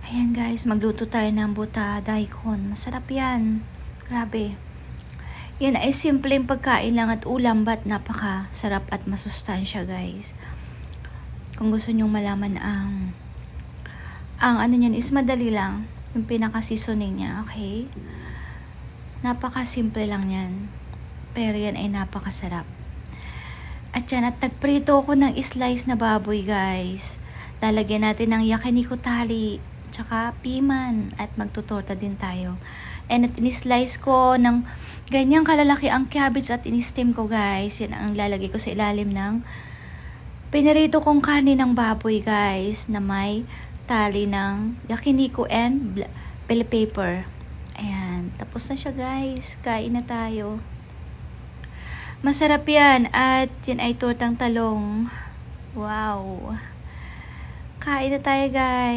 Ayan guys, magluto tayo ng buta daikon. Masarap yan. Grabe. Yan ay simpleng pagkain lang at ulam, ba't napaka sarap at masustansya guys. Kung gusto nyong malaman ang ano niyan is madali lang. Yung pinaka-seasoning niya, okay? Napaka simple lang yan. Pero yan ay napakasarap. At yan, at nagprito ako ng slice na baboy guys. Lalagyan natin ng yakiniku tali, tsaka piman, at magtutorta din tayo. And at in-slice ko ng ganyang kalalaki ang cabbage at in-steam ko guys. Yan ang lalagay ko sa ilalim ng pinarito kong karne ng baboy guys, na may tali ng yakiniku and bell pepper. Ayan, tapos na siya guys. Kain na tayo. Masarap yan. At yan ay tortang talong. Wow. Kain na tayo guys.